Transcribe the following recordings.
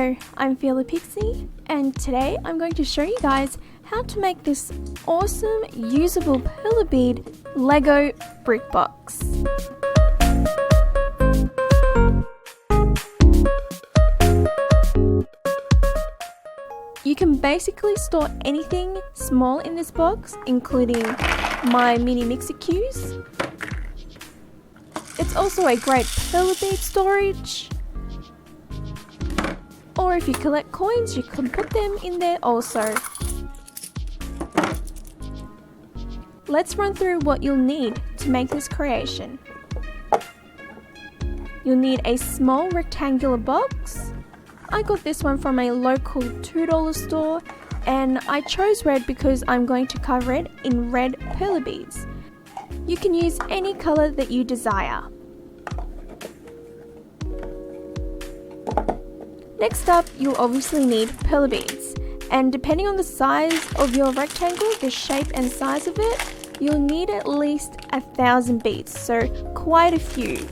Hello, I'm FiloPixie, and today I'm going to show you guys how to make this awesome usable Perler Bead Lego brick box. You can basically store anything small in this box, including my mini mixer cues. It's also a great Perler Bead storage. Or if you collect coins, you can put them in there also. Let's run through what you'll need to make this creation. You'll need a small rectangular box. I got this one from a local $2 store, and I chose red because I'm going to cover it in red Perler beads. You can use any color that you desire. Next up, you'll obviously need Perler beads, and depending on the size of your rectangle, the shape and size of it, you'll need at least 1,000 beads, so quite a few.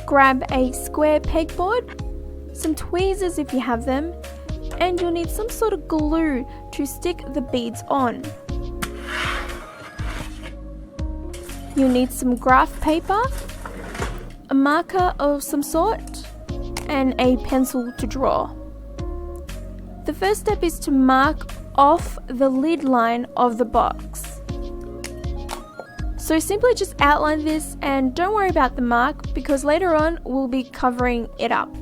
Grab a square pegboard, some tweezers if you have them, and you'll need some sort of glue to stick the beads on. You'll need some graph paper, a marker of some sort, and a pencil to draw. The first step is to mark off the lid line of the box. So simply just outline this and don't worry about the mark because later on we'll be covering it up.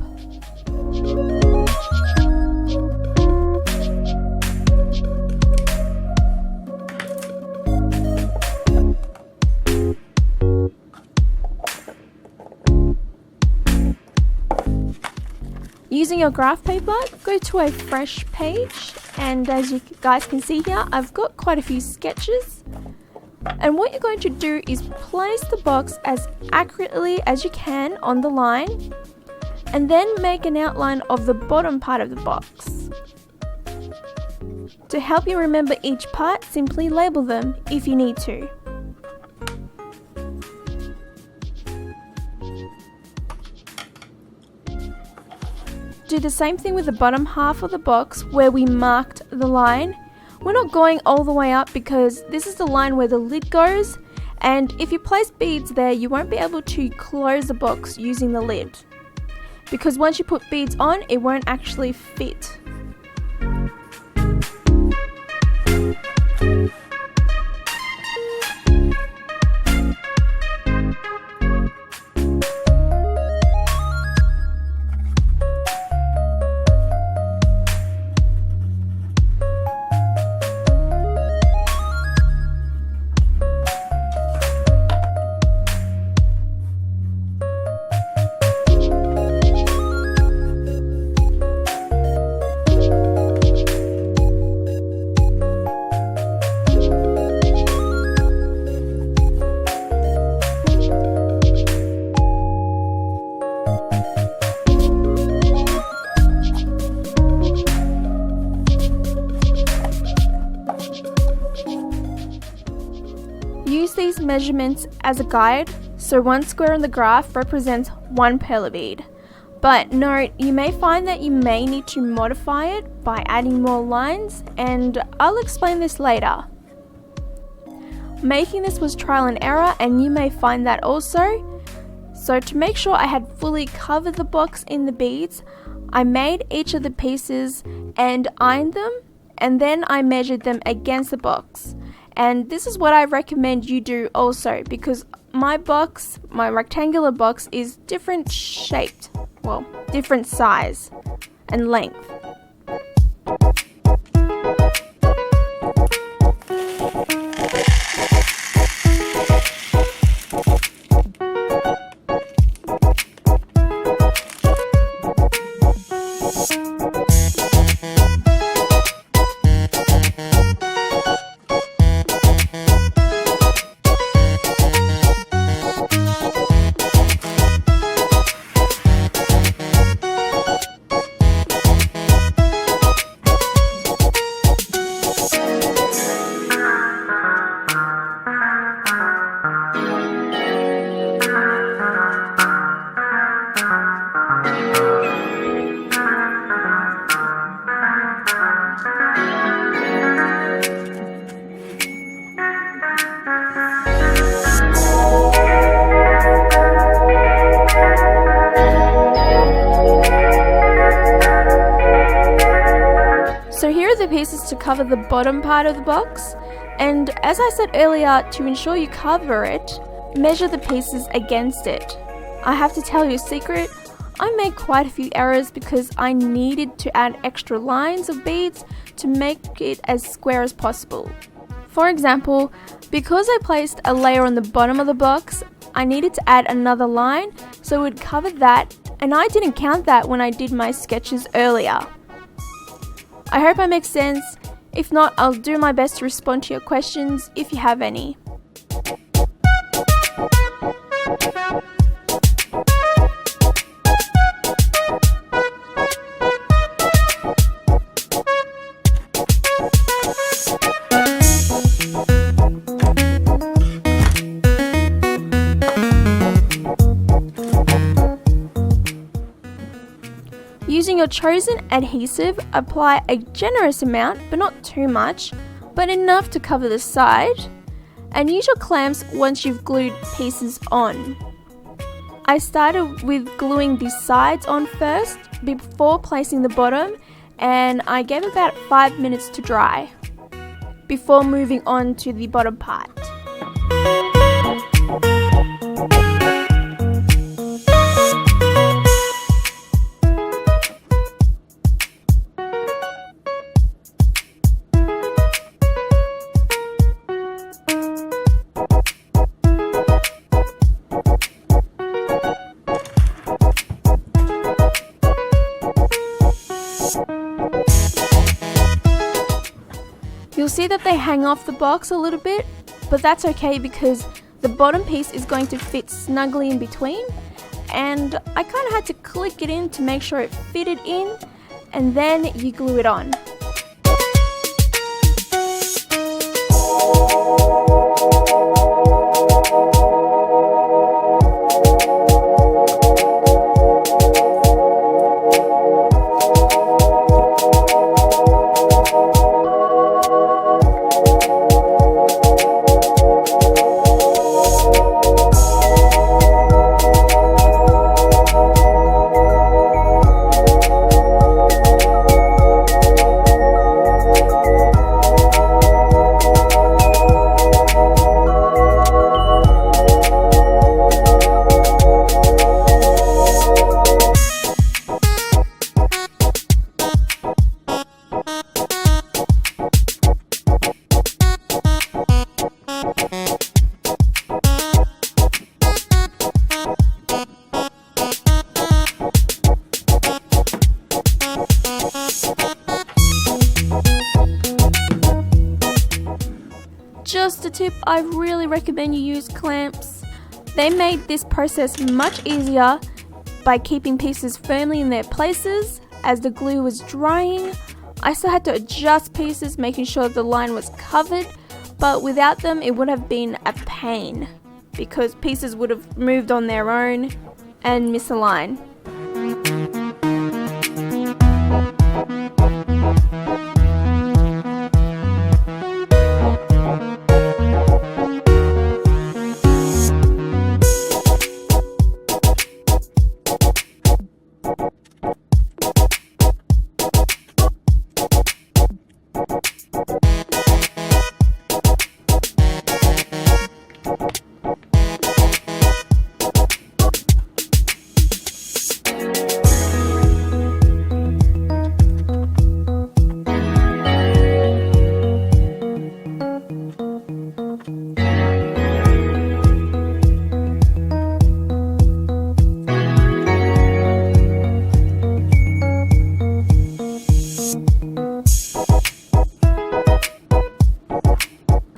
Using your graph paper, go to a fresh page, and as you guys can see here, I've got quite a few sketches. And what you're going to do is place the box as accurately as you can on the line, and then make an outline of the bottom part of the box. To help you remember each part, simply label them if you need to. Do the same thing with the bottom half of the box where we marked the line. We're not going all the way up because this is the line where the lid goes, and if you place beads there you won't be able to close the box using the lid because once you put beads on it won't actually fit. Use these measurements as a guide, so one square on the graph represents one Perler bead. But note, you may find that you may need to modify it by adding more lines, and I'll explain this later. Making this was trial and error, and you may find that also. So to make sure I had fully covered the box in the beads, I made each of the pieces and ironed them, and then I measured them against the box. And this is what I recommend you do also because my rectangular box is different shaped, well, different size and length. pieces to cover the bottom part of the box, and as I said earlier, to ensure you cover it, measure the pieces against it. I have to tell you a secret, I made quite a few errors because I needed to add extra lines of beads to make it as square as possible. For example, because I placed a layer on the bottom of the box, I needed to add another line so it would cover that, and I didn't count that when I did my sketches earlier. I hope I make sense. If not, I'll do my best to respond to your questions if you have any. Using your chosen adhesive, apply a generous amount, but not too much, but enough to cover the side, and use your clamps once you've glued pieces on. I started with gluing the sides on first before placing the bottom, and I gave about 5 minutes to dry before moving on to the bottom part. You'll see that they hang off the box a little bit, but that's okay because the bottom piece is going to fit snugly in between, and I kind of had to click it in to make sure it fitted in, and then you glue it on. Just a tip, I really recommend you use clamps. They made this process much easier by keeping pieces firmly in their places as the glue was drying. I still had to adjust pieces, making sure the line was covered, but without them it would have been a pain because pieces would have moved on their own and misaligned.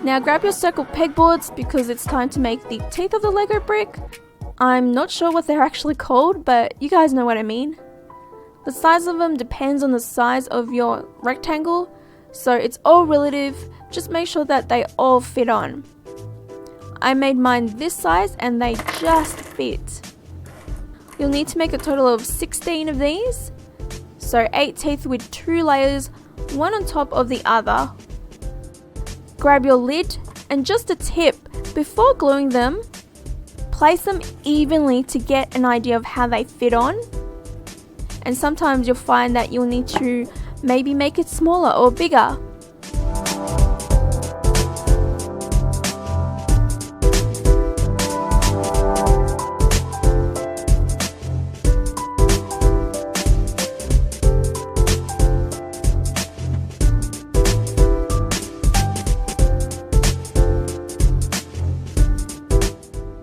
Now grab your circle pegboards because it's time to make the teeth of the Lego brick. I'm not sure what they're actually called, but you guys know what I mean. The size of them depends on the size of your rectangle, so it's all relative. Just make sure that they all fit on. I made mine this size and they just fit. You'll need to make a total of 16 of these, so 8 teeth with 2 layers, one on top of the other. Grab your lid, and just a tip, before gluing them, place them evenly to get an idea of how they fit on. And sometimes you'll find that you'll need to maybe make it smaller or bigger.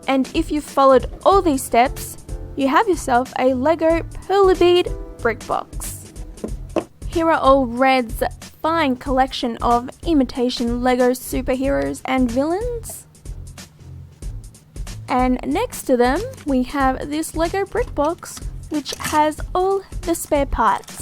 And if you've followed all these steps, you have yourself a Lego Perler Bead brick box. Here are all Red's fine collection of imitation Lego superheroes and villains. And next to them, we have this Lego brick box, which has all the spare parts.